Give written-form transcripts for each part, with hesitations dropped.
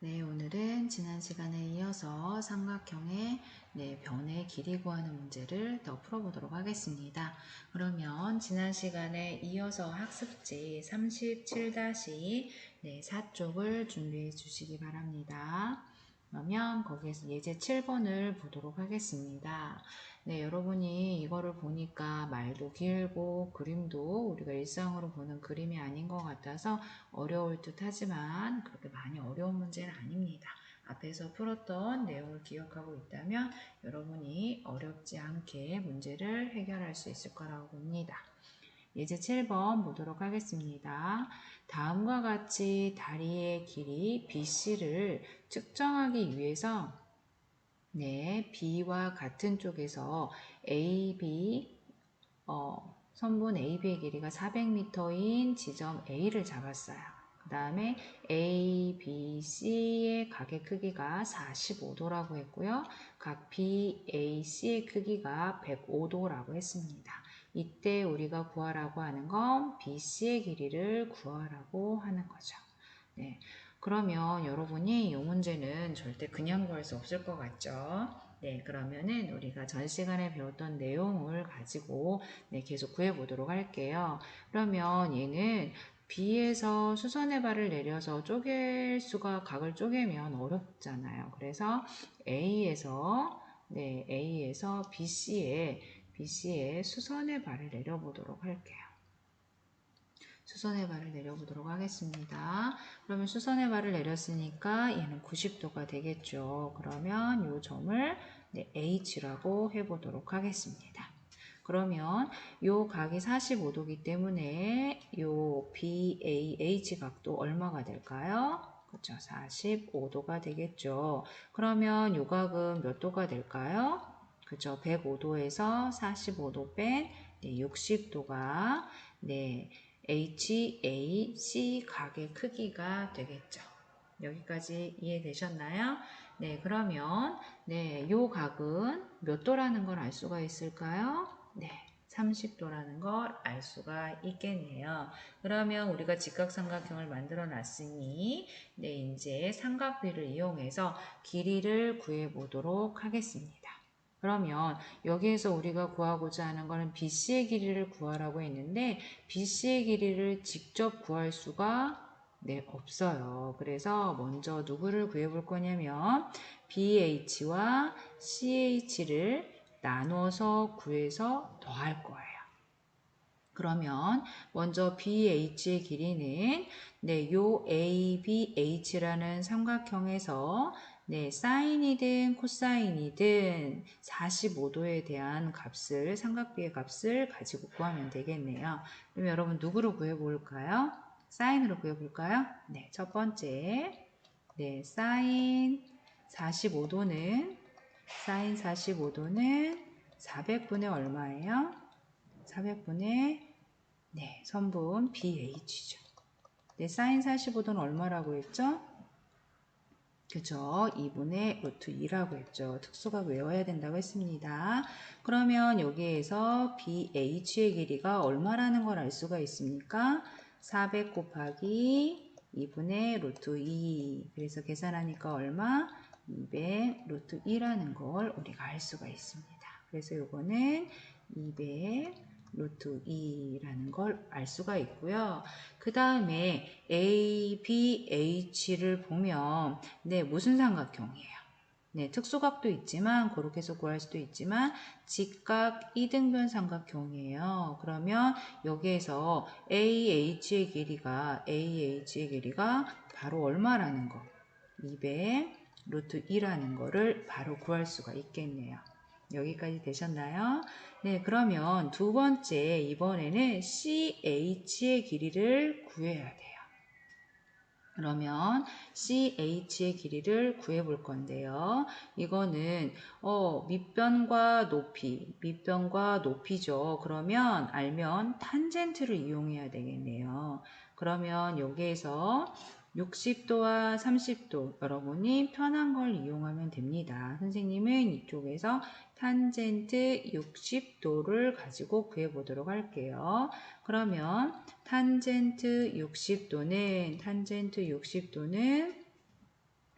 네, 오늘은 지난 시간에 이어서 삼각형의 변의 길이 구하는 문제를 더 풀어보도록 하겠습니다. 그러면 지난 시간에 이어서 학습지 37-4쪽을 준비해 주시기 바랍니다. 그러면 거기에서 예제 7번을 보도록 하겠습니다. 네, 여러분이 이거를 보니까 말도 길고 그림도 우리가 일상으로 보는 그림이 아닌 것 같아서 어려울 듯 하지만 그렇게 많이 어려운 문제는 아닙니다. 앞에서 풀었던 내용을 기억하고 있다면 여러분이 어렵지 않게 문제를 해결할 수 있을 거라고 봅니다. 예제 7번 보도록 하겠습니다. 다음과 같이 다리의 길이 BC를 측정하기 위해서 B와 같은 쪽에서 AB, 선분 AB의 길이가 400m인 지점 A를 잡았어요. 그 다음에 A, B, C의 각의 크기가 45도라고 했고요. 각 B, A, C의 크기가 105도라고 했습니다. 이때 우리가 구하라고 하는 건 B, C의 길이를 구하라고 하는 거죠. 네. 그러면 여러분이 이 문제는 절대 그냥 구할 수 없을 것 같죠? 네, 그러면은 우리가 전 시간에 배웠던 내용을 가지고 계속 구해보도록 할게요. 그러면 얘는 B에서 수선의 발을 내려서 쪼갤 수가 각을 쪼개면 어렵잖아요. 그래서 A에서 BC에 수선의 발을 내려보도록 할게요. 수선의 발을 내려보도록 하겠습니다. 그러면 수선의 발을 내렸으니까 얘는 90도가 되겠죠. 그러면 이 점을 H라고 해보도록 하겠습니다. 그러면 요 각이 45도이기 때문에 요 BAH 각도 얼마가 될까요? 그렇죠. 45도가 되겠죠. 그러면 요 각은 몇 도가 될까요? 그렇죠. 105도에서 45도 뺀 60도가 HAC 각의 크기가 되겠죠. 여기까지 이해되셨나요? 네, 그러면 요 각은 몇 도라는 걸 알 수가 있을까요? 네, 30도라는 걸 알 수가 있겠네요. 그러면 우리가 직각삼각형을 만들어 놨으니 이제 삼각비를 이용해서 길이를 구해 보도록 하겠습니다. 그러면 여기에서 우리가 구하고자 하는 것은 BC의 길이를 구하라고 했는데 BC의 길이를 직접 구할 수가 없어요. 그래서 먼저 누구를 구해볼 거냐면 BH와 CH를 나눠서 구해서 더할 거예요. 그러면 먼저 BH의 길이는 요 ABH라는 삼각형에서 사인이든 코사인이든 45도에 대한 값을 삼각비의 값을 가지고 구하면 되겠네요. 그럼 여러분 누구로 구해볼까요? 사인으로 구해볼까요? 네, 첫 번째 사인 45도는 400분의 얼마예요? 400분의 선분 BH죠. 사인 45도는 얼마라고 했죠? 그죠? 2분의 루트 2라고 했죠. 특수각 외워야 된다고 했습니다. 그러면 여기에서 BH의 길이가 얼마라는 걸 알 수가 있습니까? 400 곱하기 2분의 루트 2. 그래서 계산하니까 얼마? 200 루트 2라는 걸 우리가 알 수가 있습니다. 그래서 요거는 200 루트 2라는 걸 알 수가 있고요. 그 다음에 ABH를 보면 무슨 삼각형이에요? 특수각도 있지만 그렇게 해서 구할 수도 있지만 직각 이등변 삼각형이에요. 그러면 여기에서 AH의 길이가 바로 얼마라는 거? 200 루트 2라는 거를 바로 구할 수가 있겠네요. 여기까지 되셨나요? 네, 그러면 두 번째 이번에는 CH의 길이를 구해야 돼요. 그러면 CH의 길이를 구해볼 건데요. 이거는 밑변과 높이죠. 그러면 알면 탄젠트를 이용해야 되겠네요. 그러면 여기에서 60도와 30도 여러분이 편한 걸 이용하면 됩니다. 선생님은 이쪽에서 탄젠트 60도를 가지고 구해보도록 할게요. 그러면 탄젠트 60도는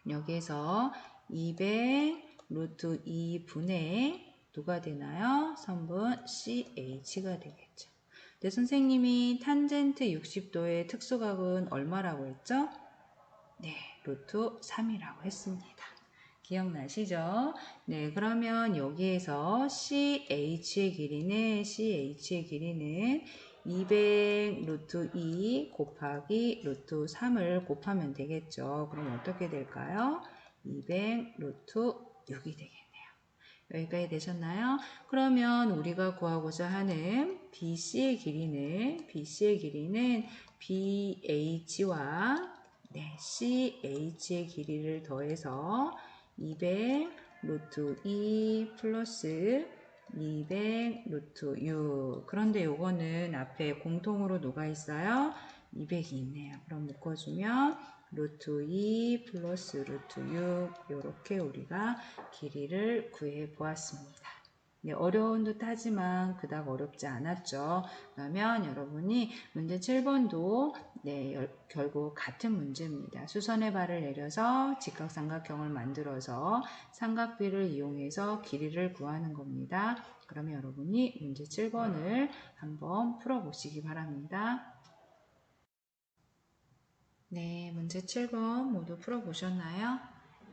여기에서 200 루트 2분의 누가 되나요? 선분 CH가 되겠죠. 근데 선생님이 탄젠트 60도의 특수각은 얼마라고 했죠? 네, 루트 3이라고 했습니다. 기억나시죠? 네, 그러면 여기에서 CH의 길이는 200 루트 2 곱하기 루트 3을 곱하면 되겠죠. 그럼 어떻게 될까요? 200 루트 6이 되겠네요. 여기까지 되셨나요? 그러면 우리가 구하고자 하는 BC의 길이는 BH와 CH의 길이를 더해서 200 루트 2 플러스 200 루트 6. 그런데 요거는 앞에 공통으로 누가 있어요? 200이 있네요. 그럼 묶어주면 루트 2 플러스 루트 6 이렇게 우리가 길이를 구해 보았습니다. 네, 어려운 듯 하지만 그닥 어렵지 않았죠. 그러면 여러분이 문제 7번도 결국 같은 문제입니다. 수선의 발을 내려서 직각삼각형을 만들어서 삼각비를 이용해서 길이를 구하는 겁니다. 그러면 여러분이 문제 7번을 한번 풀어보시기 바랍니다. 네, 문제 7번 모두 풀어보셨나요?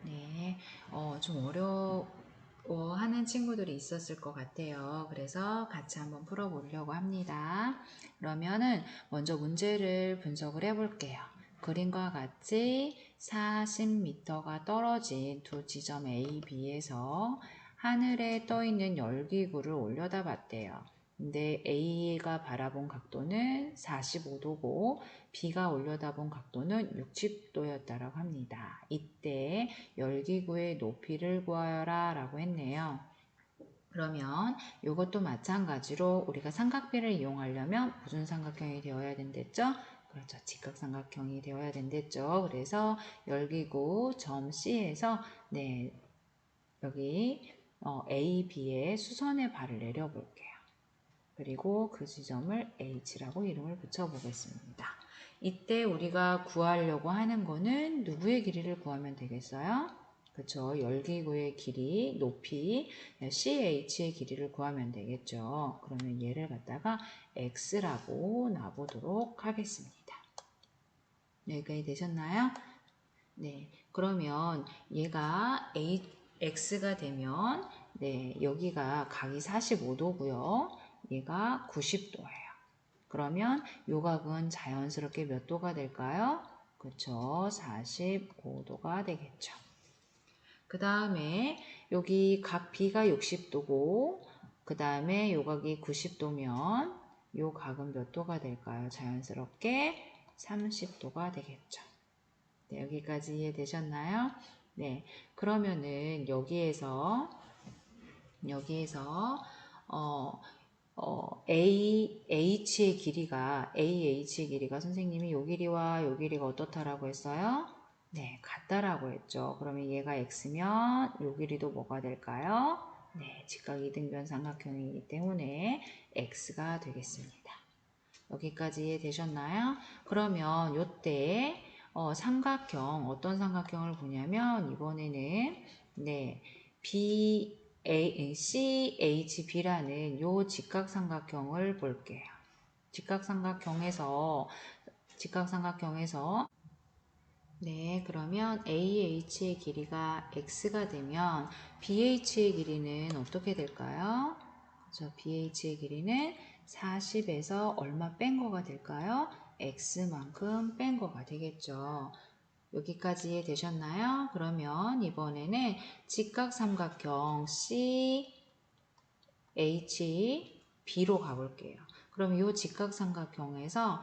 네, 좀 어려워하는 친구들이 있었을 것 같아요. 그래서 같이 한번 풀어보려고 합니다. 그러면은 먼저 문제를 분석을 해볼게요. 그림과 같이 40m가 떨어진 두 지점 A, B에서 하늘에 떠있는 열기구를 올려다 봤대요. 근데 A가 바라본 각도는 45도고 B가 올려다본 각도는 60도였다고 합니다. 이때 열기구의 높이를 구하여라 라고 했네요. 그러면 이것도 마찬가지로 우리가 삼각비를 이용하려면 무슨 삼각형이 되어야 된댔죠? 그렇죠. 직각삼각형이 되어야 된댔죠. 그래서 열기구 점 C에서 여기 A, B의 수선의 발을 내려볼게요. 그리고 그 지점을 H라고 이름을 붙여보겠습니다. 이때 우리가 구하려고 하는 거는 누구의 길이를 구하면 되겠어요? 그렇죠. 열기구의 길이, 높이, CH의 길이를 구하면 되겠죠. 그러면 얘를 갖다가 X라고 놔보도록 하겠습니다. 여기까지 되셨나요? 네. 그러면 얘가 X가 되면 여기가 각이 45도고요. 얘가 90도예요. 그러면 요 각은 자연스럽게 몇 도가 될까요? 그렇죠. 45도가 되겠죠. 그 다음에 여기 각 B가 60도고 그 다음에 요 각이 90도면 요 각은 몇 도가 될까요? 자연스럽게 30도가 되겠죠. 네, 여기까지 이해되셨나요? 네, 그러면은 여기에서 AH의 길이가 선생님이 요 길이와 요 길이가 어떻다라고 했어요? 네, 같다라고 했죠. 그러면 얘가 X면 요 길이도 뭐가 될까요? 네, 직각 이등변 삼각형이기 때문에 X가 되겠습니다. 여기까지 이해되셨나요? 그러면 요때 삼각형 어떤 삼각형을 보냐면 이번에는 CHB라는 요 직각삼각형을 볼게요. 직각삼각형에서 그러면 AH의 길이가 X가 되면 BH의 길이는 어떻게 될까요? 그렇죠. BH의 길이는 40에서 얼마 뺀 거가 될까요? X만큼 뺀 거가 되겠죠. 여기까지 이해되셨나요? 그러면 이번에는 직각삼각형 CHB로 가볼게요. 그럼 이 직각삼각형에서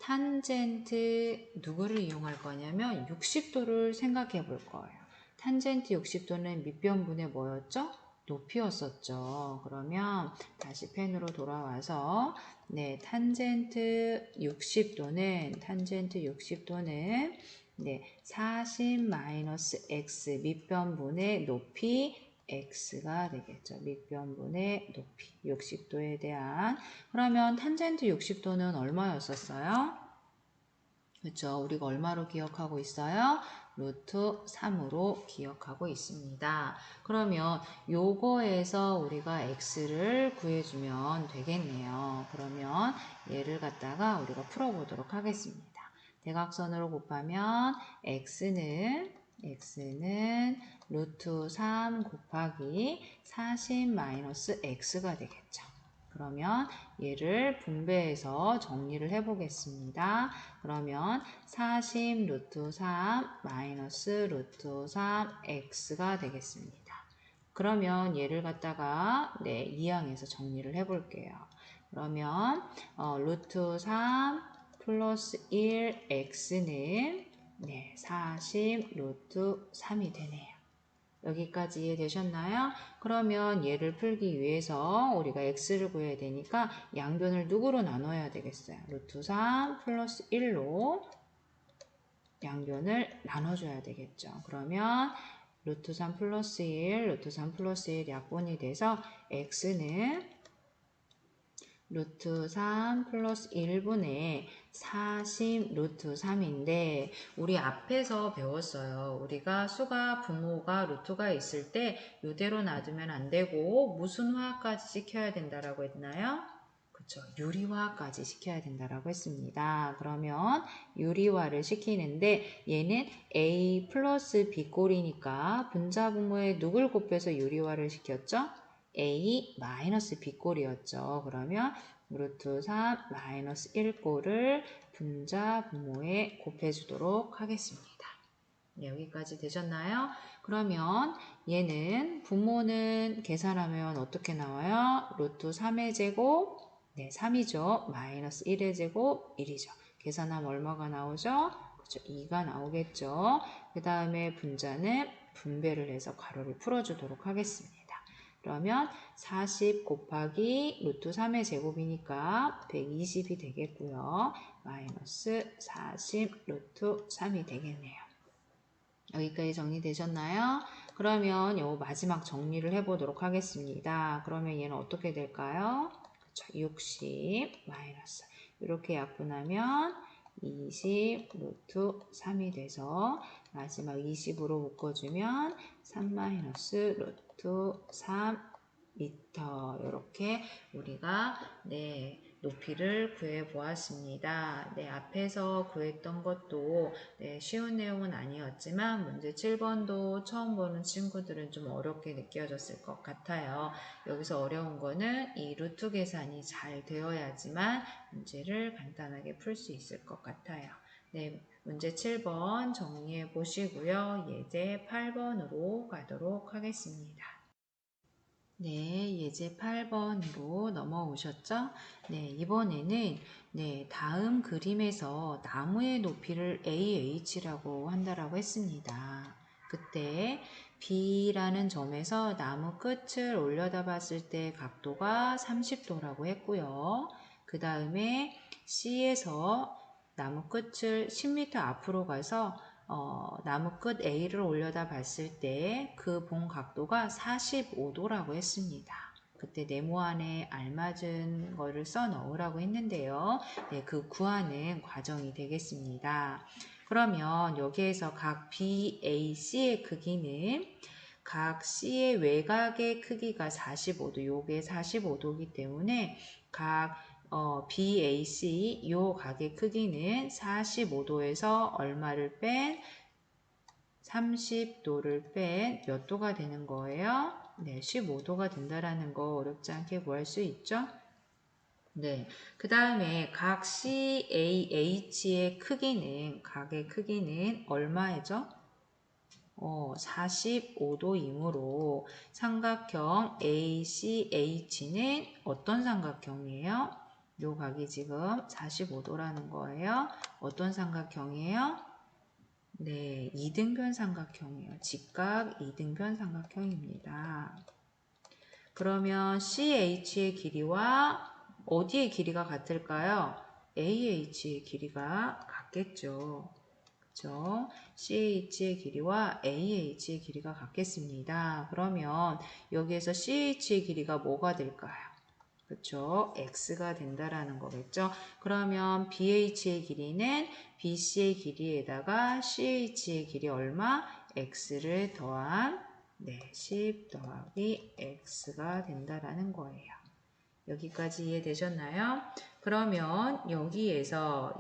탄젠트 누구를 이용할 거냐면 60도를 생각해 볼 거예요. 탄젠트 60도는 밑변분의 뭐였죠? 높이였었죠. 그러면 다시 펜으로 돌아와서 탄젠트 60도는 40-x 밑변분의 높이 x가 되겠죠. 밑변분의 높이 60도에 대한 그러면 탄젠트 60도는 얼마였었어요? 그렇죠? 우리가 얼마로 기억하고 있어요? 루트 3으로 기억하고 있습니다. 그러면 요거에서 우리가 x를 구해주면 되겠네요. 그러면 얘를 갖다가 우리가 풀어보도록 하겠습니다. 대각선으로 곱하면 x는 루트 3 곱하기 40 마이너스 x가 되겠죠. 그러면 얘를 분배해서 정리를 해보겠습니다. 그러면 40 루트 3 마이너스 루트 3 x가 되겠습니다. 그러면 얘를 갖다가 2항에서 정리를 해볼게요. 그러면 루트 3 플러스 1 x는 40 루트 3이 되네요. 여기까지 이해되셨나요? 그러면 얘를 풀기 위해서 우리가 x를 구해야 되니까 양변을 누구로 나눠야 되겠어요? 루트 3 플러스 1로 양변을 나눠줘야 되겠죠. 그러면 루트 3 플러스 1, 루트 3 플러스 1 약분이 돼서 x는 루트 3 플러스 1분의 40 루트 3인데 우리 앞에서 배웠어요. 우리가 수가 분모가 루트가 있을 때 이대로 놔두면 안 되고 무슨 화까지 시켜야 된다라고 했나요? 그쵸. 유리화까지 시켜야 된다라고 했습니다. 그러면 유리화를 시키는데 얘는 A 플러스 B 꼴이니까 분자 분모에 누굴 곱해서 유리화를 시켰죠? A 마이너스 B 꼴이었죠. 그러면 루트 3 마이너스 1꼴을 분자 분모에 곱해주도록 하겠습니다. 네, 여기까지 되셨나요? 그러면 얘는 분모는 계산하면 어떻게 나와요? 루트 3의 제곱, 3이죠. 마이너스 1의 제곱, 1이죠. 계산하면 얼마가 나오죠? 그렇죠. 2가 나오겠죠. 그 다음에 분자는 분배를 해서 괄호를 풀어주도록 하겠습니다. 그러면 40 곱하기 루트 3의 제곱이니까 120이 되겠고요. 마이너스 40 루트 3이 되겠네요. 여기까지 정리되셨나요? 그러면 요 마지막 정리를 해보도록 하겠습니다. 그러면 얘는 어떻게 될까요? 그렇죠. 60 마이너스 이렇게 약분하면 20 루트 3이 돼서 마지막 20으로 묶어주면 3 마이너스 루트 3 미터 이렇게 우리가 높이를 구해 보았습니다. 앞에서 구했던 것도 쉬운 내용은 아니었지만 문제 7번도 처음 보는 친구들은 좀 어렵게 느껴졌을 것 같아요. 여기서 어려운 거는 이 루트 계산이 잘 되어야지만 문제를 간단하게 풀 수 있을 것 같아요. 문제 7번 정리해 보시고요. 예제 8번으로 가도록 하겠습니다. 예제 8번으로 넘어오셨죠? 이번에는 다음 그림에서 나무의 높이를 AH라고 한다라고 했습니다. 그때 B라는 점에서 나무 끝을 올려다 봤을 때 각도가 30도라고 했고요. 그 다음에 C에서 나무 끝을 10m 앞으로 가서 나무 끝 A를 올려다 봤을 때 그 본 각도가 45도라고 했습니다. 그때 네모안에 알맞은 거를 써 넣으라고 했는데요. 그 구하는 과정이 되겠습니다. 그러면 여기에서 각 BAC의 크기는 각 C의 외곽의 크기가 45도, 요게 45도이기 때문에 각 BAC 요 각의 크기는 45도에서 얼마를 뺀 30도를 뺀 몇 도가 되는 거예요? 15도가 된다라는 거 어렵지 않게 구할 수 있죠? 그 다음에 각 CAH의 크기는 각의 크기는 얼마이죠? 45도이므로 삼각형 ACH는 어떤 삼각형이에요? 요 각이 지금 45도라는 거예요. 어떤 삼각형이에요? 이등변 삼각형이에요. 직각 이등변 삼각형입니다. 그러면 CH의 길이와 어디의 길이가 같을까요? AH의 길이가 같겠죠. 그렇죠? CH의 길이와 AH의 길이가 같겠습니다. 그러면 여기에서 CH의 길이가 뭐가 될까요? 그렇죠? x가 된다라는 거겠죠. 그러면 BH의 길이는 BC의 길이에다가 CH의 길이 얼마? x를 더한 10 더하기 x가 된다라는 거예요. 여기까지 이해되셨나요? 그러면 여기에서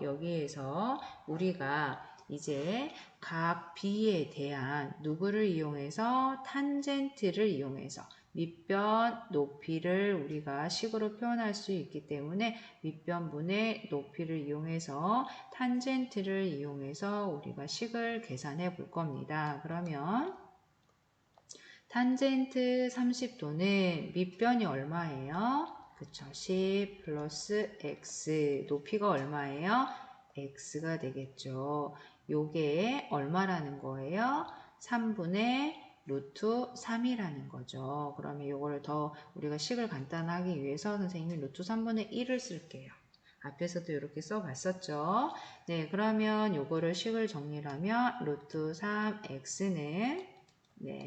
우리가 이제 각 B에 대한 누구를 이용해서 탄젠트를 이용해서 밑변 높이를 우리가 식으로 표현할 수 있기 때문에 밑변분의 높이를 이용해서 탄젠트를 이용해서 우리가 식을 계산해 볼 겁니다. 그러면 탄젠트 30도는 밑변이 얼마예요? 그쵸. 10 플러스 x. 높이가 얼마예요? x가 되겠죠. 요게 얼마라는 거예요? 3분의 루트 3이라는 거죠. 그러면 요거를 더 우리가 식을 간단하기 위해서 선생님이 루트 3분의 1을 쓸게요. 앞에서도 이렇게 써봤었죠. 네, 그러면 요거를 식을 정리를 하면 루트 3x는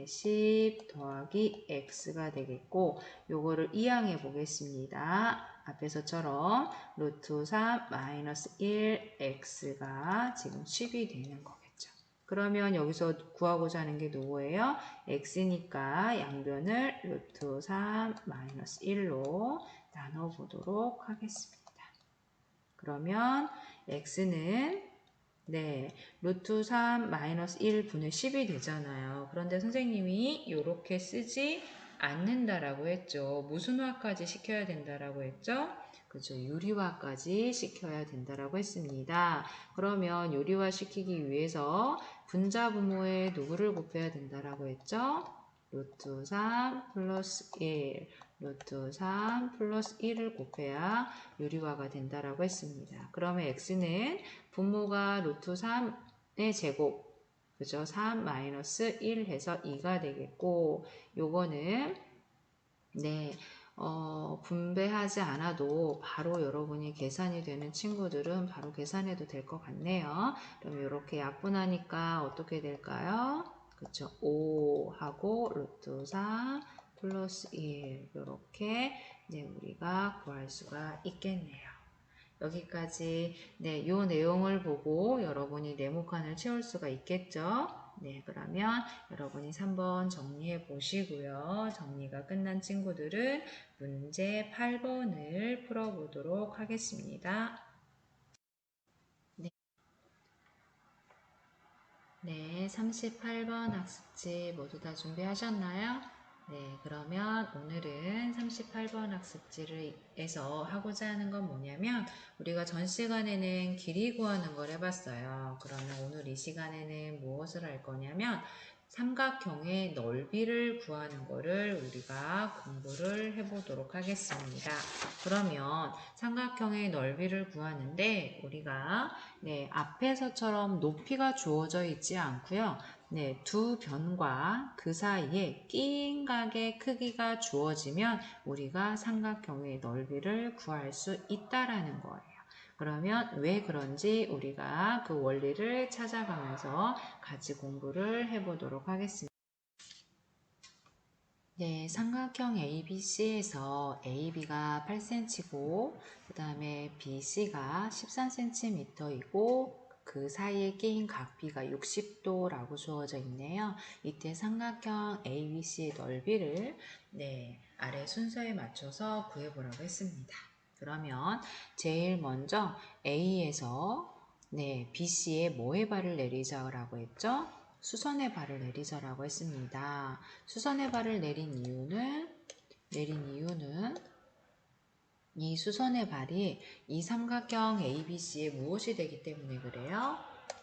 10 더하기 x가 되겠고 요거를 이항해 보겠습니다. 앞에서처럼 루트 3 마이너스 1 x가 지금 10이 되는 거겠죠. 그러면 여기서 구하고자 하는 게 누구예요? x니까 양변을 루트 3 마이너스 1로 나눠보도록 하겠습니다. 그러면 x는 루트 3 마이너스 1분의 10이 되잖아요. 그런데 선생님이 이렇게 쓰지 않는다라고 했죠. 무슨 화까지 시켜야 된다라고 했죠? 그죠. 유리화까지 시켜야 된다라고 했습니다. 그러면 유리화 시키기 위해서 분자분모에 누구를 곱해야 된다라고 했죠? 루트 3 플러스 1, 루트 3 플러스 1을 곱해야 유리화가 된다라고 했습니다. 그러면 x는 분모가 루트 3의 제곱, 그죠? 3 마이너스 1 해서 2가 되겠고, 요거는, 분배하지 않아도 바로 여러분이 계산이 되는 친구들은 바로 계산해도 될 것 같네요. 그럼 이렇게 약분하니까 어떻게 될까요? 그쵸? 5하고 루트 3 플러스 1. 이렇게 우리가 구할 수가 있겠네요. 여기까지 요 내용을 보고 여러분이 네모칸을 채울 수가 있겠죠. 그러면 여러분이 3번 정리해 보시고요. 정리가 끝난 친구들은 문제 8번을 풀어보도록 하겠습니다. 네, 38번 학습지 모두 다 준비하셨나요? 그러면 오늘은 38번 학습지에서 하고자 하는 건 뭐냐면 우리가 전 시간에는 길이 구하는 걸 해봤어요. 그러면 오늘 이 시간에는 무엇을 할 거냐면 삼각형의 넓이를 구하는 거를 우리가 공부를 해보도록 하겠습니다. 그러면 삼각형의 넓이를 구하는데 우리가 앞에서처럼 높이가 주어져 있지 않고요. 두 변과 그 사이에 끼인 각의 크기가 주어지면 우리가 삼각형의 넓이를 구할 수 있다라는 거예요. 그러면 왜 그런지 우리가 그 원리를 찾아가면서 같이 공부를 해보도록 하겠습니다. 삼각형 ABC에서 AB가 8cm고 그 다음에 BC가 13cm이고 그 사이에 끼인 각비가 60도라고 주어져 있네요. 이때 삼각형 ABC의 넓이를 아래 순서에 맞춰서 구해보라고 했습니다. 그러면 제일 먼저 A에서 BC에 뭐의 발을 내리자라고 했죠? 수선의 발을 내리자라고 했습니다. 수선의 발을 내린 이유는 이 수선의 발이 이 삼각형 ABC에 무엇이 되기 때문에 그래요?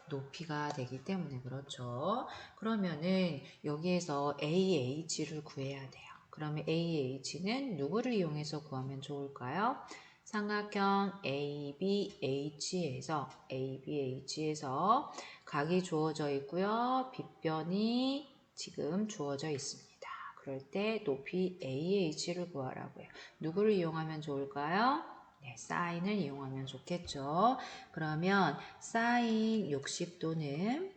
높이가 되기 때문에 그렇죠. 그러면은 여기에서 AH를 구해야 돼요. 그러면 AH는 누구를 이용해서 구하면 좋을까요? 삼각형 ABH에서 각이 주어져 있고요. 빗변이 지금 주어져 있습니다. 그럴 때 높이 AH를 구하라고요. 누구를 이용하면 좋을까요? 사인을 이용하면 좋겠죠. 그러면 사인 60도는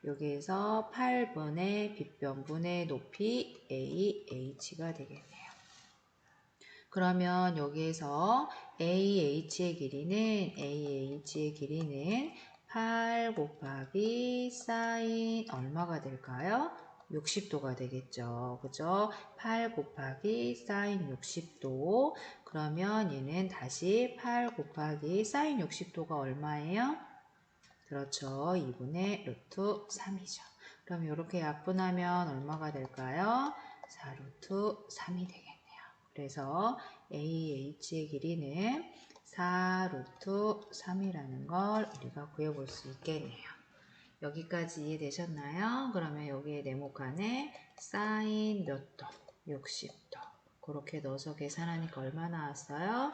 여기에서 8분의 빗변분의 높이 AH가 되겠네요. 그러면 여기에서 AH의 길이는 8 곱하기 사인 얼마가 될까요? 60도가 되겠죠. 그죠? 8 곱하기 사인 60도. 그러면 얘는 다시 8 곱하기 사인 60도가 얼마예요? 그렇죠. 2분의 루트 3이죠. 그럼 이렇게 약분하면 얼마가 될까요? 4 루트 3이 되겠네요. 그래서 AH의 길이는 4 루트 3이라는 걸 우리가 구해볼 수 있겠네요. 여기까지 이해되셨나요? 그러면 여기에 네모칸에 사인 몇 도? 60도. 그렇게 넣어서 계산하니까 얼마 나왔어요?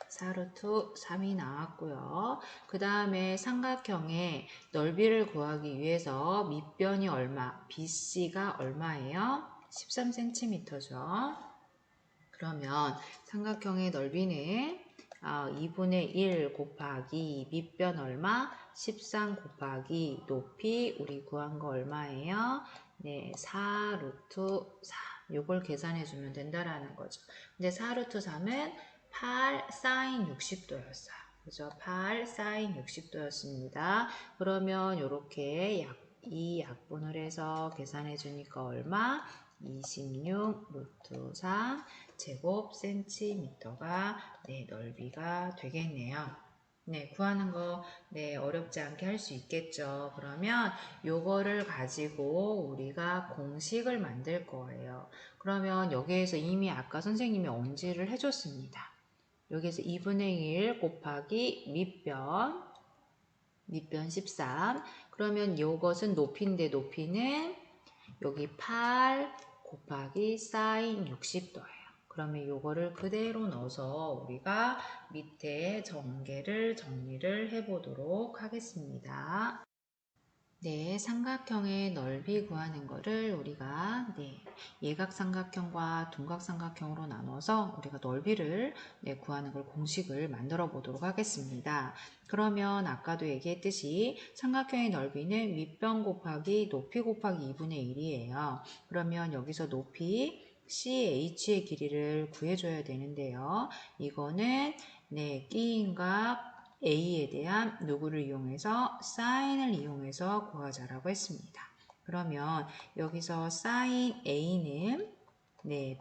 4 루트 3이 나왔고요. 그 다음에 삼각형의 넓이를 구하기 위해서 밑변이 얼마? BC가 얼마예요? 13cm죠. 그러면 삼각형의 넓이는 2분의 1 곱하기 밑변 얼마? 13 곱하기 높이 우리 구한 거 얼마예요? 네, 4 루트 3. 요걸 계산해 주면 된다라는 거죠. 근데 4 루트 3은 8 사인 60도였어요. 그죠? 8 사인 60도였습니다. 그러면 요렇게 이 약분을 해서 계산해 주니까 얼마? 26 루트 3 제곱 센티미터가 넓이가 되겠네요. 네, 구하는 거 어렵지 않게 할 수 있겠죠. 그러면 요거를 가지고 우리가 공식을 만들 거예요. 그러면 여기에서 이미 아까 선생님이 엄지를 해줬습니다. 여기에서 2분의 1 곱하기 밑변 13. 그러면 이것은 높이인데 높이는 여기 8 곱하기 사인 60도예요. 그러면 요거를 그대로 넣어서 우리가 밑에 전개를 정리를 해보도록 하겠습니다. 네, 삼각형의 넓이 구하는 거를 우리가 예각삼각형과 둔각삼각형으로 나눠서 우리가 넓이를 구하는 걸 공식을 만들어 보도록 하겠습니다. 그러면 아까도 얘기했듯이 삼각형의 넓이는 밑변 곱하기 높이 곱하기 2분의 1이에요. 그러면 여기서 높이 CH의 길이를 구해줘야 되는데요. 이거는 끼인각 A에 대한 누구를 이용해서 사인을 이용해서 구하자라고 했습니다. 그러면 여기서 사인 A는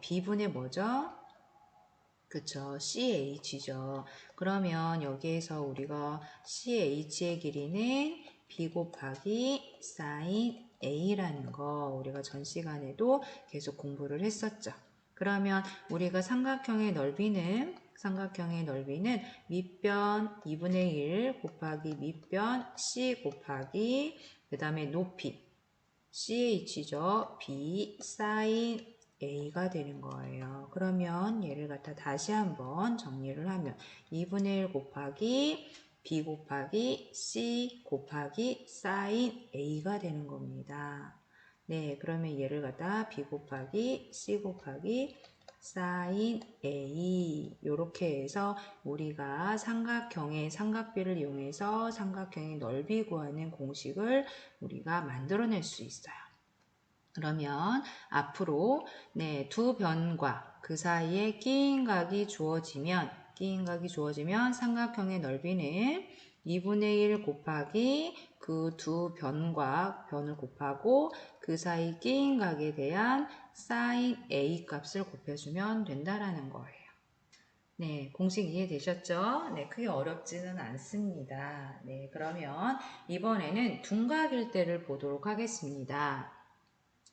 B분의 뭐죠? 그쵸, CH죠. 그러면 여기에서 우리가 CH의 길이는 B 곱하기 사인 A라는 거 우리가 전 시간에도 계속 공부를 했었죠. 그러면 우리가 삼각형의 넓이는 밑변 2분의 1 곱하기 밑변 C 곱하기 그 다음에 높이 CH죠. B 사인 A가 되는 거예요. 그러면 얘를 갖다 다시 한번 정리를 하면 2분의 1 곱하기 B 곱하기 C 곱하기 사인 A가 되는 겁니다. 네, 그러면 얘를 갖다 B 곱하기 C 곱하기 사인 A 이렇게 해서 우리가 삼각형의 삼각비를 이용해서 삼각형의 넓이 구하는 공식을 우리가 만들어낼 수 있어요. 그러면 앞으로 두 변과 그 사이에 끼인각이 주어지면 삼각형의 넓이는 2분의 1 곱하기 그 두 변을 곱하고 그 사이 끼인각에 대한 사인 A 값을 곱해주면 된다라는 거예요. 네, 공식 이해되셨죠? 네, 크게 어렵지는 않습니다. 네, 그러면 이번에는 둔각일대를 보도록 하겠습니다.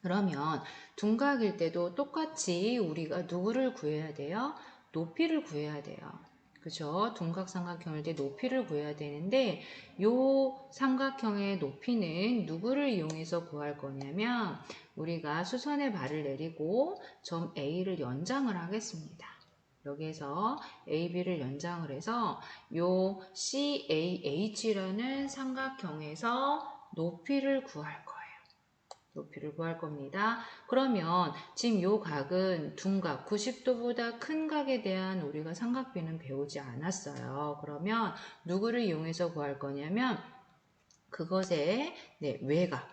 그러면 둔각일 때도 똑같이 우리가 누구를 구해야 돼요? 높이를 구해야 돼요. 그죠? 둔각삼각형일 때 높이를 구해야 되는데 요 삼각형의 높이는 누구를 이용해서 구할 거냐면 우리가 수선의 발을 내리고 점 A를 연장을 하겠습니다. 여기에서 AB를 연장을 해서 요 CAH라는 삼각형에서 높이를 구할 거예요. 높이를 구할 겁니다. 그러면 지금 요 각은 둔각 90도보다 큰 각에 대한 우리가 삼각비는 배우지 않았어요. 그러면 누구를 이용해서 구할 거냐면 그것의 외곽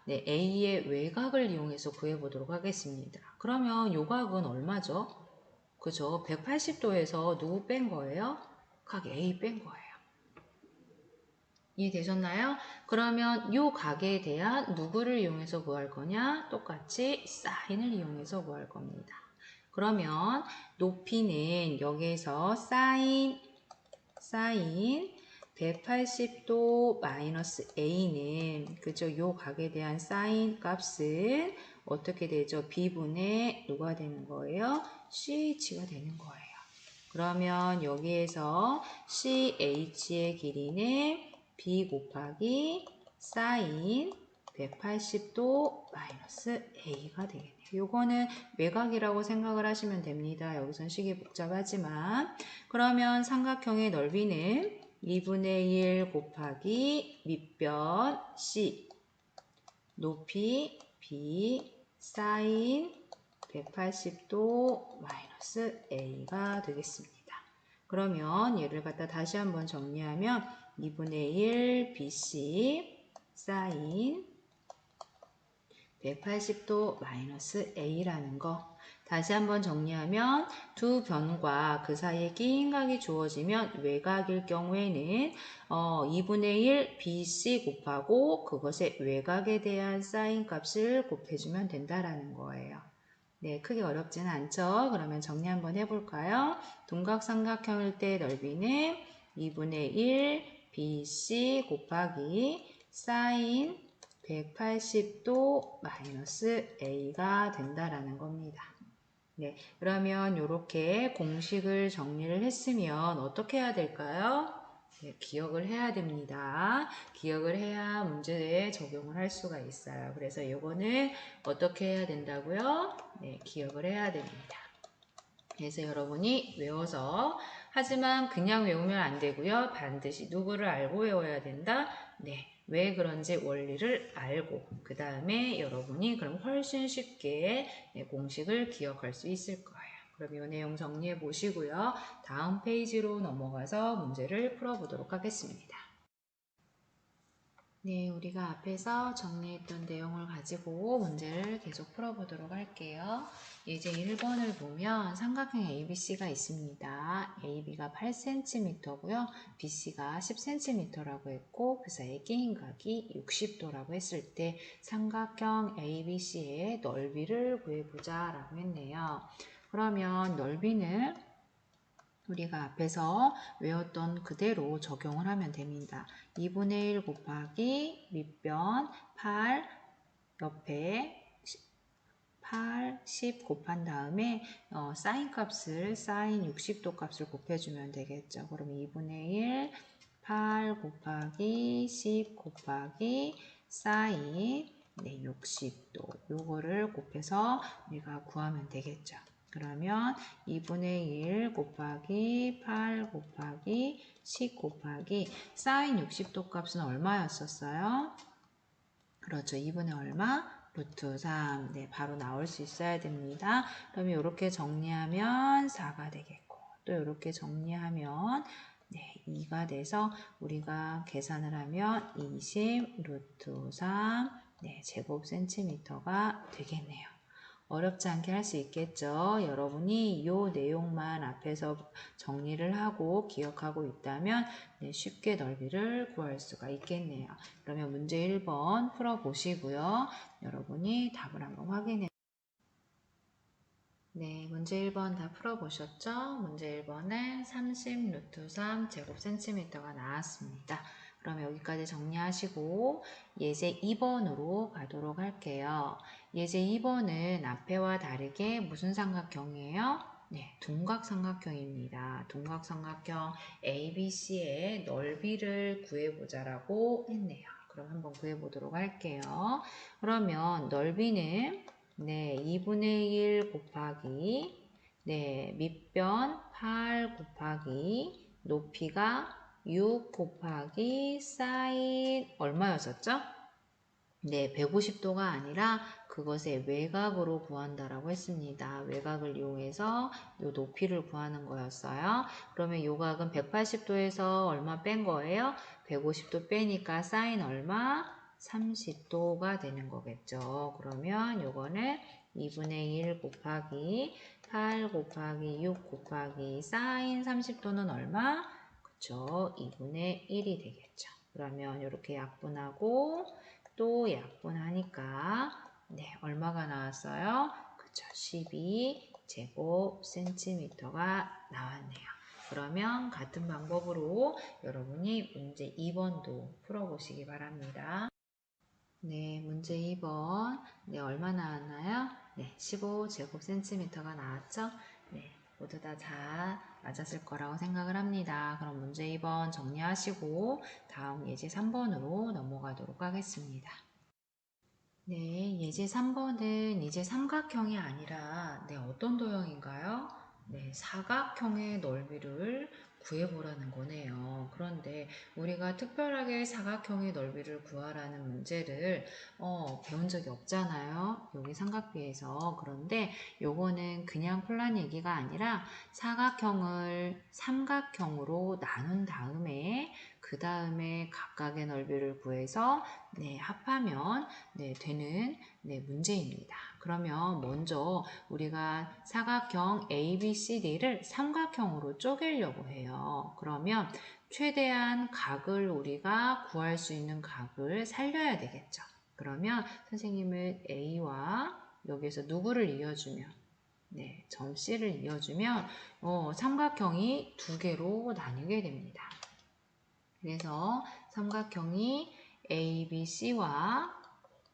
A의 외곽을 이용해서 구해보도록 하겠습니다. 그러면 요 각은 얼마죠? 그죠? 180도에서 누구 뺀 거예요? 각 A 뺀 거예요. 이해되셨나요? 그러면 이 각에 대한 누구를 이용해서 구할 거냐? 똑같이 사인을 이용해서 구할 겁니다. 그러면 높이는 여기에서 사인 180도 마이너스 A는 그죠? 요 각에 대한 사인 값은 어떻게 되죠? B분의 누가 되는 거예요? CH가 되는 거예요. 그러면 여기에서 CH의 길이는 B 곱하기 사인 180도 마이너스 A가 되겠네요. 요거는 외곽이라고 생각을 하시면 됩니다. 여기선 식이 복잡하지만 그러면 삼각형의 넓이는 2분의 1 곱하기 밑변 C 높이 B 사인 180도 마이너스 A가 되겠습니다. 그러면 얘를 갖다 다시 한번 정리하면 2분의 1 BC 사인 180도 마이너스 A라는 거. 다시 한번 정리하면 두 변과 그 사이에 끼인 각이 주어지면 외곽일 경우에는 2분의 1 BC 곱하고 그것의 외곽에 대한 사인 값을 곱해주면 된다라는 거예요. 네, 크게 어렵지는 않죠. 그러면 정리 한번 해볼까요? 동각삼각형일 때 넓이는 2분의 1 BC 곱하기 사인 180도 마이너스 A가 된다라는 겁니다. 네, 그러면 이렇게 공식을 정리를 했으면 어떻게 해야 될까요? 네, 기억을 해야 됩니다. 기억을 해야 문제에 적용을 할 수가 있어요. 그래서 이거는 어떻게 해야 된다고요? 네, 기억을 해야 됩니다. 그래서 여러분이 외워서 하지만 그냥 외우면 안 되고요. 반드시 누구를 알고 외워야 된다? 네, 왜 그런지 원리를 알고 그 다음에 여러분이 그럼 훨씬 쉽게 공식을 기억할 수 있을 거예요. 그럼 이 내용 정리해 보시고요. 다음 페이지로 넘어가서 문제를 풀어보도록 하겠습니다. 네, 우리가 앞에서 정리했던 내용을 가지고 문제를 계속 풀어보도록 할게요. 이제 1번을 보면 삼각형 ABC가 있습니다. AB가 8cm고요. BC가 10cm라고 했고 그 사이에 끼인 각이 60도라고 했을 때 삼각형 ABC의 넓이를 구해보자 라고 했네요. 그러면 넓이는 우리가 앞에서 외웠던 그대로 적용을 하면 됩니다. 2분의 1 곱하기 밑변 8 옆에 8, 10 곱한 다음에 사인 값을 사인 60도 값을 곱해주면 되겠죠. 그럼 2분의 1 8 곱하기 10 곱하기 사인 60도 요거를 곱해서 우리가 구하면 되겠죠. 그러면 2분의 1 곱하기 8 곱하기 10 곱하기 사인 60도 값은 얼마였었어요? 그렇죠. 2분의 얼마? 루트 3. 네, 바로 나올 수 있어야 됩니다. 그러면 이렇게 정리하면 4가 되겠고 또 이렇게 정리하면 네, 2가 돼서 우리가 계산을 하면 20 루트 3 네, 제곱 센티미터가 되겠네요. 어렵지 않게 할 수 있겠죠. 여러분이 이 내용만 앞에서 정리를 하고 기억하고 있다면 네, 쉽게 넓이를 구할 수가 있겠네요. 그러면 문제 1번 풀어보시고요. 여러분이 답을 한번 확인해. 네, 문제 1번 다 풀어보셨죠? 문제 1번에 30 루트 3 제곱 센티미터가 나왔습니다. 그럼 여기까지 정리하시고 예제 2번으로 가도록 할게요. 예제 2번은 앞에와 다르게 무슨 삼각형이에요? 네, 둔각삼각형입니다. 둔각삼각형 ABC의 넓이를 구해보자라고 했네요. 그럼 한번 구해보도록 할게요. 그러면 넓이는 네, 2분의 1 곱하기 네, 밑변 8 곱하기 높이가 6 곱하기 사인 얼마였었죠? 네, 150도가 아니라 그것의 외곽으로 구한다라고 했습니다. 외곽을 이용해서 이 높이를 구하는 거였어요. 그러면 이 각은 180도에서 얼마 뺀 거예요? 150도 빼니까 사인 얼마? 30도가 되는 거겠죠. 그러면 요거는 2분의 1 곱하기 8 곱하기 6 곱하기 사인 30도는 얼마? 그쵸? 2분의 1이 되겠죠. 그러면 이렇게 약분하고 또 약분하니까 네, 얼마가 나왔어요? 그쵸? 12제곱센티미터가 나왔네요. 그러면 같은 방법으로 여러분이 문제 2번도 풀어보시기 바랍니다. 네, 문제 2번. 네, 얼마 나왔나요? 네, 15제곱센티미터가 나왔죠? 네, 모두 다 잘 맞았을 거라고 생각을 합니다. 그럼 문제 2번 정리하시고 다음 예제 3번으로 넘어가도록 하겠습니다. 네, 예제 3번은 이제 삼각형이 아니라 네, 어떤 도형인가요? 네, 사각형의 넓이를 구해보라는 거네요. 그런데 우리가 특별하게 사각형의 넓이를 구하라는 문제를 배운 적이 없잖아요. 여기 삼각비에서. 그런데 요거는 그냥 풀란 얘기가 아니라 사각형을 삼각형으로 나눈 다음에 그 다음에 각각의 넓이를 구해서 네, 합하면 네, 되는 네, 문제입니다. 그러면 먼저 우리가 사각형 ABCD를 삼각형으로 쪼개려고 해요. 그러면 최대한 각을 우리가 구할 수 있는 각을 살려야 되겠죠. 그러면 선생님은 A와 여기에서 누구를 이어주면 네, 점 C를 이어주면 삼각형이 두 개로 나뉘게 됩니다. 그래서 삼각형이 ABC와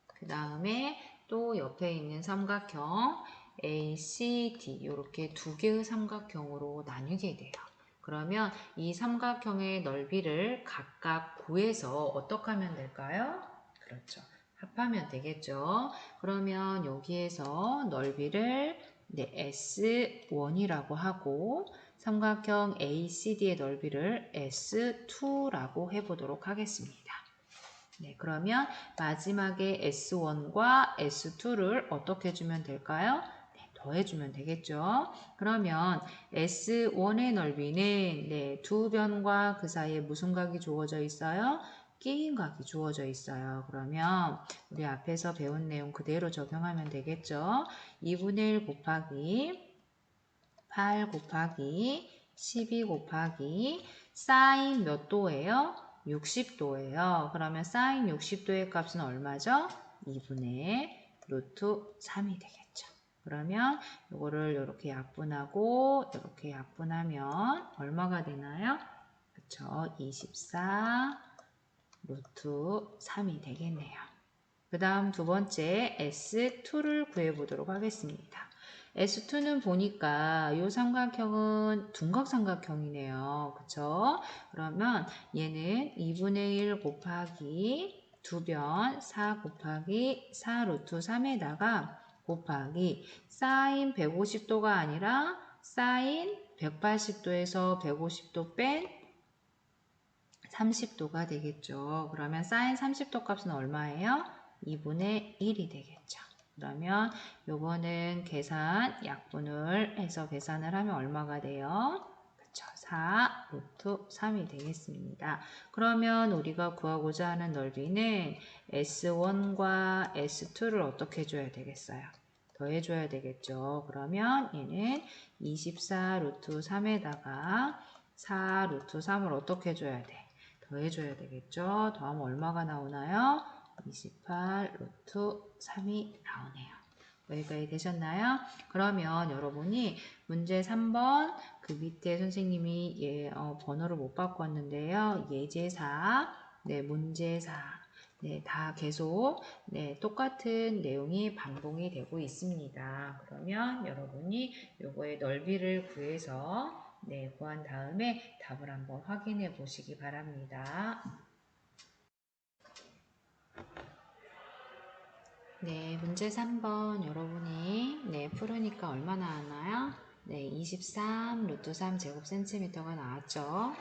그 다음에 또 옆에 있는 삼각형 ACD 이렇게 두 개의 삼각형으로 나뉘게 돼요. 그러면 이 삼각형의 넓이를 각각 구해서 어떻게 하면 될까요? 그렇죠. 합하면 되겠죠. 그러면 여기에서 넓이를 네, S1이라고 하고 삼각형 ACD의 넓이를 S2라고 해보도록 하겠습니다. 네, 그러면 마지막에 S1과 S2를 어떻게 해주면 될까요? 네, 더해주면 되겠죠. 그러면 S1의 넓이는 네, 두 변과 그 사이에 무슨 각이 주어져 있어요? 끼인 각이 주어져 있어요. 그러면 우리 앞에서 배운 내용 그대로 적용하면 되겠죠. 2분의 1 곱하기 8 곱하기 12 곱하기 사인 몇 도예요? 60도예요. 그러면 사인 60도의 값은 얼마죠? 2분의 루트 3이 되겠죠. 그러면 이거를 이렇게 약분하고 이렇게 약분하면 얼마가 되나요? 그쵸? 24 루트 3이 되겠네요. 그 다음 두 번째 S2를 구해보도록 하겠습니다. S2는 보니까 이 삼각형은 둔각삼각형이네요. 그쵸? 그러면 얘는 2분의 1 곱하기 두 변 4 곱하기 4 루트 3에다가 곱하기 사인 150도가 아니라 사인 180도에서 150도 뺀 30도가 되겠죠. 그러면 사인 30도 값은 얼마예요? 2분의 1이 되겠죠. 그러면 요거는 계산, 약분을 해서 계산을 하면 얼마가 돼요? 그쵸. 4 루트 3이 되겠습니다. 그러면 우리가 구하고자 하는 넓이는 S1과 S2를 어떻게 해줘야 되겠어요? 더해줘야 되겠죠. 그러면 얘는 24 루트 3에다가 4 루트 3을 어떻게 해줘야 돼? 더해줘야 되겠죠. 더하면 얼마가 나오나요? 28 루트 3이 나오네요. 여기까지 되셨나요? 그러면 여러분이 문제 3번 그 밑에 선생님이 번호를 못 바꿨는데요. 예제사, 네, 문제사, 네, 다 계속 네, 똑같은 내용이 반복이 되고 있습니다. 그러면 여러분이 요거의 넓이를 구해서 네, 구한 다음에 답을 한번 확인해 보시기 바랍니다. 네, 문제 3번 여러분이 네, 풀으니까 얼마 나왔나요? 네, 23 루트 3 제곱센티미터가 나왔죠.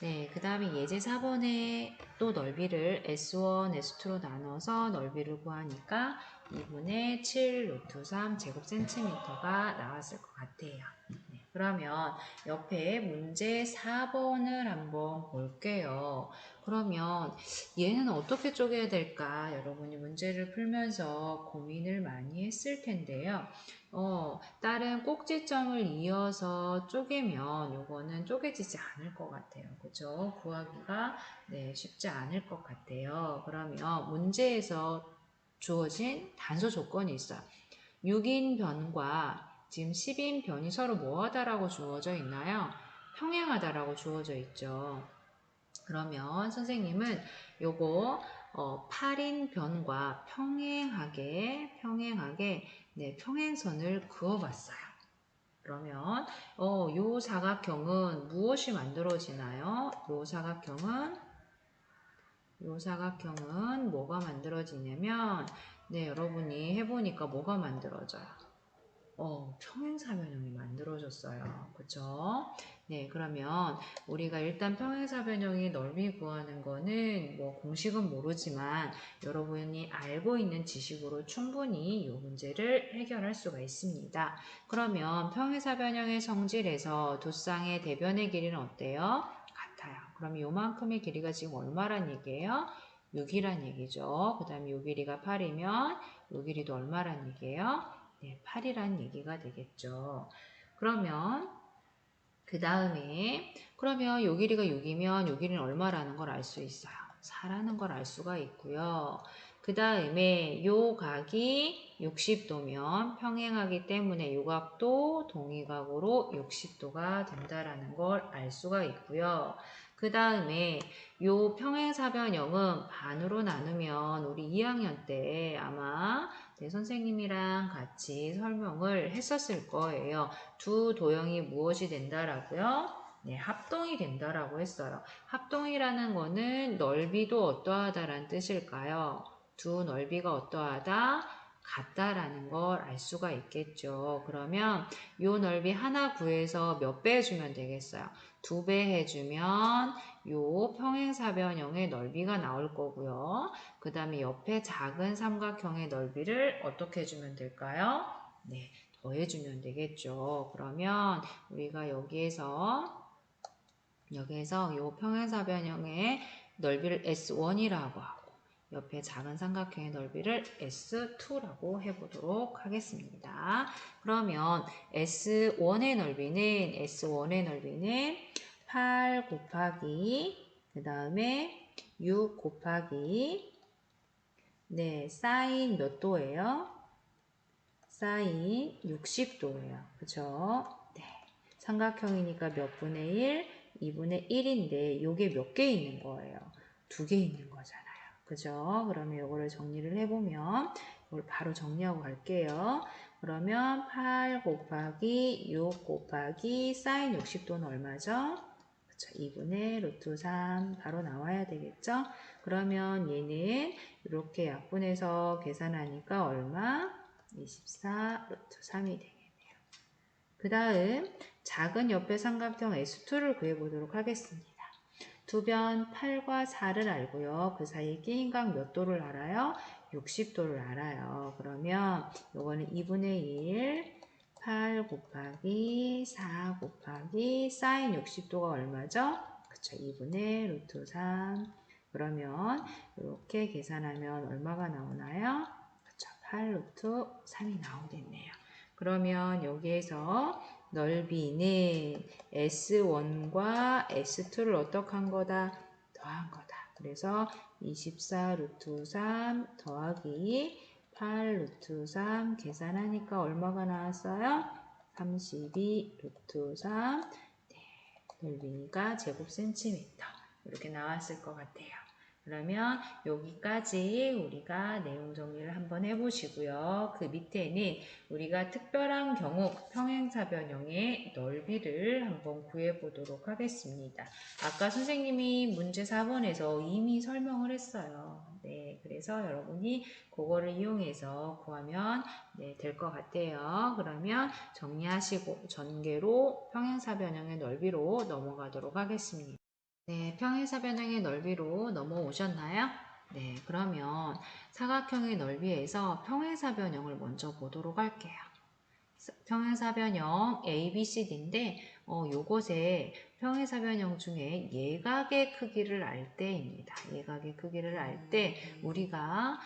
네, 그 다음에 예제 4번에 또 넓이를 S1, S2로 나눠서 넓이를 구하니까 2분의 7 루트 3 제곱센티미터가 나왔을 것 같아요. 네, 그러면 옆에 문제 4번을 한번 볼게요. 그러면 얘는 어떻게 쪼개야 될까? 여러분이 문제를 풀면서 고민을 많이 했을 텐데요. 다른 꼭지점을 이어서 쪼개면 요거는 쪼개지지 않을 것 같아요. 그죠? 구하기가 쉽지 않을 것 같아요. 그러면 문제에서 주어진 단서 조건이 있어요. 6인 변과 지금 10인 변이 서로 뭐하다라고 주어져 있나요? 평행하다라고 주어져 있죠. 그러면 선생님은 요거 8인 변과 평행하게 평행선을 그어봤어요. 그러면 요 사각형은 무엇이 만들어지나요? 요 사각형은 뭐가 만들어지냐면 여러분이 해보니까 뭐가 만들어져요? 평행사변형이 만들어졌어요. 그쵸? 그러면 우리가 일단 평행사변형의 넓이 구하는 거는 뭐 공식은 모르지만 여러분이 알고 있는 지식으로 충분히 이 문제를 해결할 수가 있습니다. 그러면 평행사변형의 성질에서 두 쌍의 대변의 길이는 어때요? 같아요. 그럼 요만큼의 길이가 지금 얼마란 얘기예요? 6이란 얘기죠. 그 다음에 요 길이가 8이면 요 길이도 얼마란 얘기예요? 8이란 얘기가 되겠죠. 그러면 그 다음에 그러면 요 길이가 6이면 요 길이는 얼마라는 걸 알 수 있어요. 4라는 걸 알 수가 있고요. 그 다음에 요 각이 60도면 평행하기 때문에 요 각도 동의각으로 60도가 된다라는 걸 알 수가 있고요. 그 다음에 요 평행사변형은 반으로 나누면 우리 2학년 때 아마 선생님이랑 같이 설명을 했었을 거예요. 두 도형이 무엇이 된다라고요? 합동이 된다라고 했어요. 합동이라는 거는 넓이도 어떠하다라는 뜻일까요? 두 넓이가 어떠하다? 같다라는 걸 알 수가 있겠죠. 그러면 요 넓이 하나 구해서 몇 배 해주면 되겠어요? 2배 해주면 요 평행사변형의 넓이가 나올 거고요. 그 다음에 옆에 작은 삼각형의 넓이를 어떻게 해주면 될까요? 더해주면 되겠죠. 그러면 우리가 여기에서 요 평행사변형의 넓이를 S1이라고 하고 옆에 작은 삼각형의 넓이를 S2라고 해보도록 하겠습니다. 그러면 S1의 넓이는 8 곱하기 그 다음에 6 곱하기 사인 몇 도예요? 사인 60도예요. 그쵸? 삼각형이니까 몇 분의 1? 2분의 1인데 요게 몇 개 있는 거예요? 2개 있는 거잖아요. 그죠? 그러면 요거를 정리를 해보면 이걸 바로 정리하고 갈게요. 그러면 8 곱하기 6 곱하기 사인 60도는 얼마죠? 그쵸? 2분의 루트 3 바로 나와야 되겠죠? 그러면 얘는 이렇게 약분해서 계산하니까 얼마? 24 루트 3이 되겠네요. 그 다음 작은 옆에 삼각형 S2를 구해보도록 하겠습니다. 두변 8과 4를 알고요. 그 사이에 끼인 각 몇 도를 알아요? 60도를 알아요. 그러면 요거는 2분의 1, 8 곱하기 4 곱하기 사인 60도가 얼마죠? 그쵸, 2분의 루트 3. 그러면 이렇게 계산하면 얼마가 나오나요? 그쵸, 8 루트 3이 나오겠네요. 그러면 여기에서 넓이는 S1과 S2를 어떻게 한 거다? 더한 거다. 그래서 24 루트 3 더하기 8 루트 3 계산하니까 얼마가 나왔어요? 32 루트 3 넓이니까 제곱 센티미터 이렇게 나왔을 것 같아요. 그러면 여기까지 우리가 내용 정리를 한번 해보시고요. 그 밑에는 우리가 특별한 경우 평행사변형의 넓이를 한번 구해보도록 하겠습니다. 아까 선생님이 문제 4번에서 이미 설명을 했어요. 그래서 여러분이 그거를 이용해서 구하면 될 것 같아요. 그러면 정리하시고 전개로 평행사변형의 넓이로 넘어가도록 하겠습니다. 평행사변형의 넓이로 넘어오셨나요? 그러면 사각형의 넓이에서 평행사변형을 먼저 보도록 할게요. 평행사변형 ABCD인데 요것에 평행사변형 중에 예각의 크기를 알 때입니다. 예각의 크기를 알 때 우리가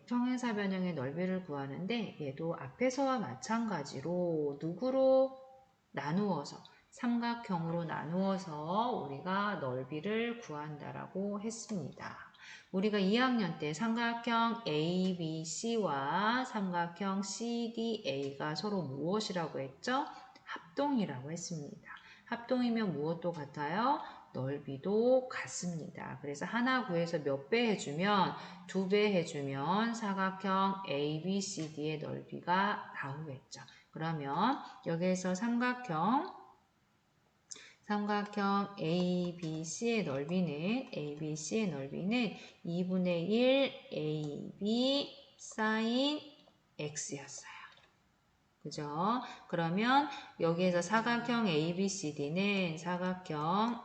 평행사변형의 넓이를 구하는데 얘도 앞에서와 마찬가지로 누구로 나누어서 삼각형으로 나누어서 우리가 넓이를 구한다라고 했습니다. 우리가 2학년 때 삼각형 ABC와 삼각형 CDA가 서로 무엇이라고 했죠? 합동이라고 했습니다. 합동이면 무엇도 같아요? 넓이도 같습니다. 그래서 하나 구해서 몇 배 해주면 2배 해주면 사각형 ABCD의 넓이가 나오겠죠. 그러면 여기에서 삼각형 ABC의 넓이는 2분의 1 AB sin X였어요. 그죠? 그러면 여기에서 사각형 ABCD는 삼각형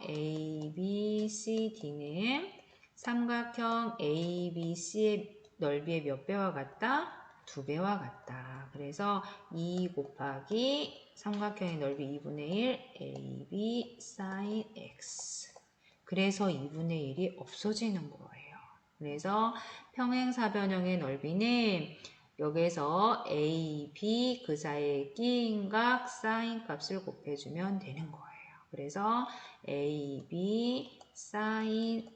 ABC의 넓이의 몇 배와 같다? 2배와 같다. 그래서 2 곱하기 삼각형의 넓이 2분의 1 AB sin X. 그래서 2분의 1이 없어지는 거예요. 그래서 평행사변형의 넓이는 여기에서 A, B 그 사이에 끼인 각 사인 값을 곱해주면 되는 거예요. 그래서 A, B sin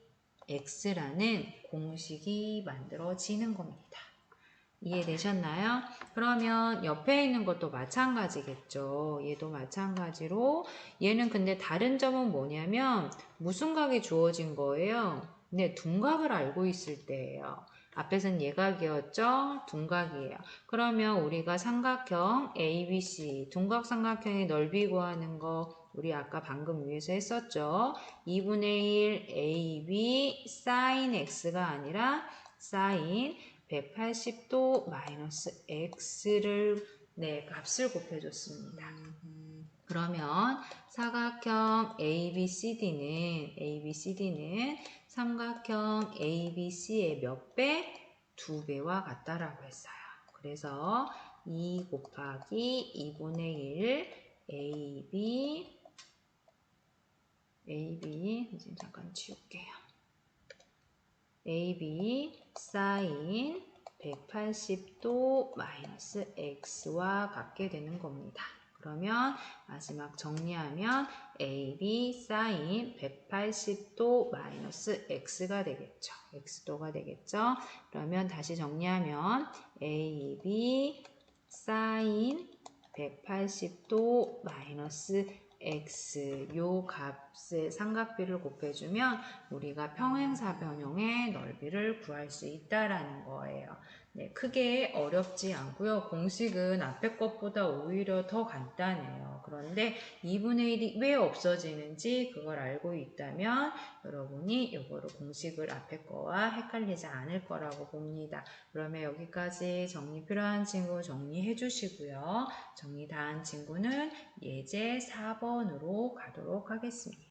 X라는 공식이 만들어지는 겁니다. 이해되셨나요? 그러면 옆에 있는 것도 마찬가지겠죠. 얘도 마찬가지로 얘는 근데 다른 점은 뭐냐면 무슨 각이 주어진 거예요? 네, 둔각을 알고 있을 때예요. 앞에서는 예각이었죠? 둔각이에요. 그러면 우리가 삼각형 ABC, 둔각 삼각형의 넓이 구하는 거 우리 아까 방금 위에서 했었죠? 2분의 1 AB sin X가 아니라 sin 180도 마이너스 x를 값을 곱해줬습니다. 그러면 사각형 ABCD는 삼각형 ABC의 몇 배? 2배와 같다라고 했어요. 그래서 2 곱하기 2분의 1 AB 이제 잠깐 지울게요. AB sin 180도 마이너스 x와 같게 되는 겁니다. 그러면 마지막 정리하면 AB sin 180도 마이너스 x가 되겠죠. x도가 되겠죠. 그러면 다시 정리하면 AB sin 180도 마이너스 x 요 값의 삼각비를 곱해주면 우리가 평행사변형의 넓이를 구할 수 있다라는 거예요. 네, 크게 어렵지 않고요. 공식은 앞에 것보다 오히려 더 간단해요. 그런데 2분의 1이 왜 없어지는지 그걸 알고 있다면 여러분이 이거로 공식을 앞에 거와 헷갈리지 않을 거라고 봅니다. 그러면 여기까지 정리 필요한 친구 정리해 주시고요. 정리 다 한 친구는 예제 4번으로 가도록 하겠습니다.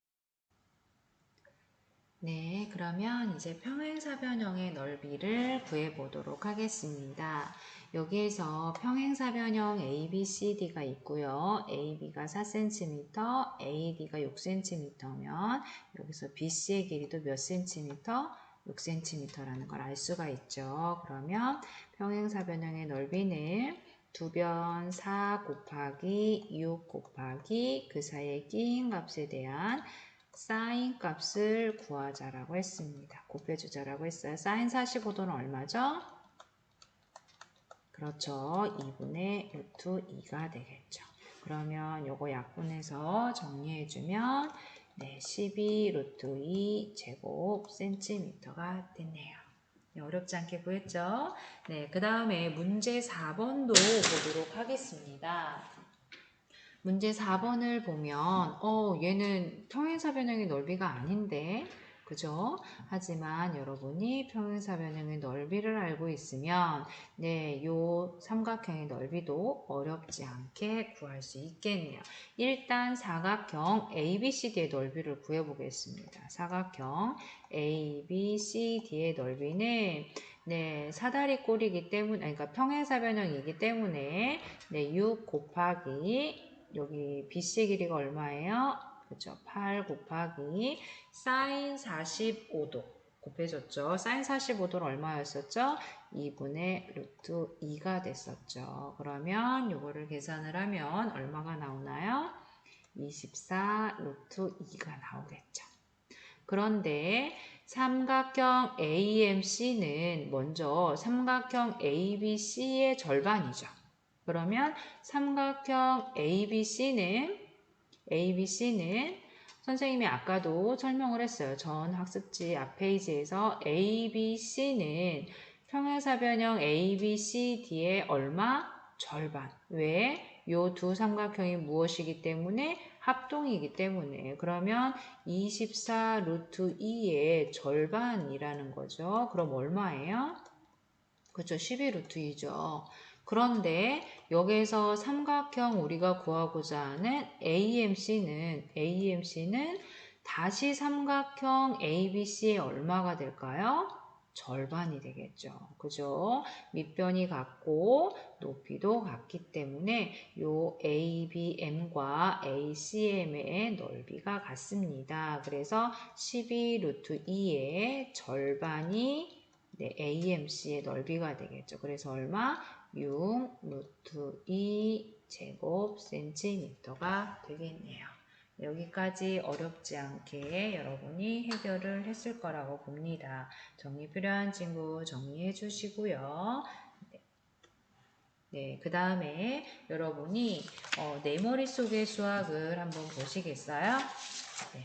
네, 그러면 이제 평행사변형의 넓이를 구해보도록 하겠습니다. 여기에서 평행사변형 ABCD가 있고요. AB가 4cm, AD가 6cm면 여기서 BC의 길이도 몇 cm? 6cm라는 걸 알 수가 있죠. 그러면 평행사변형의 넓이는 두변 4 곱하기 6 곱하기 그 사이에 끼인 값에 대한 사인 값을 구하자라고 했습니다. 곱해주자라고 했어요. 사인 45도는 얼마죠? 그렇죠. 2분의 루트 2가 되겠죠. 그러면 요거 약분해서 정리해주면 12 루트 2 제곱 센티미터가 됐네요. 어렵지 않게 구했죠? 네, 그 다음에 문제 4번도 보도록 하겠습니다. 문제 4번을 보면 얘는 평행사변형의 넓이가 아닌데 그죠? 하지만 여러분이 평행사변형의 넓이를 알고 있으면 요 삼각형의 넓이도 어렵지 않게 구할 수 있겠네요. 일단 사각형 ABCD의 넓이를 구해보겠습니다. 사각형 ABCD의 넓이는 네, 사다리 꼴이기 때문에, 그러니까 평행사변형이기 때문에, 네, 6 곱하기, 여기 BC의 길이가 얼마예요? 그죠? 8 곱하기, 사인 45도. 곱해줬죠? 사인 45도는 얼마였었죠? 2분의 루트 2가 됐었죠. 그러면 이거를 계산을 하면 얼마가 나오나요? 24 루트 2가 나오겠죠. 그런데 삼각형 AMC는 먼저 삼각형 ABC의 절반이죠. 그러면 삼각형 ABC는 선생님이 아까도 설명을 했어요. 전 학습지 앞 페이지에서 ABC는 평행사변형 ABCD의 얼마? 절반. 왜? 요 두 삼각형이 무엇이기 때문에? 합동이기 때문에. 그러면 24 루트 2의 절반이라는 거죠. 그럼 얼마예요? 그렇죠. 12 루트 2죠. 그런데 여기서 삼각형 우리가 구하고자 하는 AMC는 다시 삼각형 ABC의 얼마가 될까요? 절반이 되겠죠. 그죠? 밑변이 같고 높이도 같기 때문에 요 ABM과 ACM의 넓이가 같습니다. 그래서 12 루트 2의 절반이 네, AMC의 넓이가 되겠죠. 그래서 얼마? 6 루트 2 제곱 센티미터가 되겠네요. 여기까지 어렵지 않게 여러분이 해결을 했을 거라고 봅니다. 정리 필요한 친구 정리해 주시고요. 네, 그 다음에 여러분이 내 머릿속의 수학을 한번 보시겠어요? 네.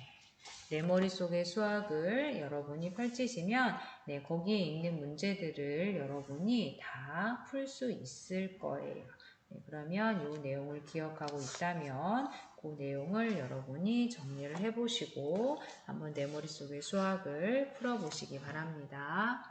내 머릿속의 수학을 여러분이 펼치시면 네, 거기에 있는 문제들을 여러분이 다 풀 수 있을 거예요. 네, 그러면 이 내용을 기억하고 있다면 그 내용을 여러분이 정리를 해보시고 한번 내 머릿속의 수학을 풀어보시기 바랍니다.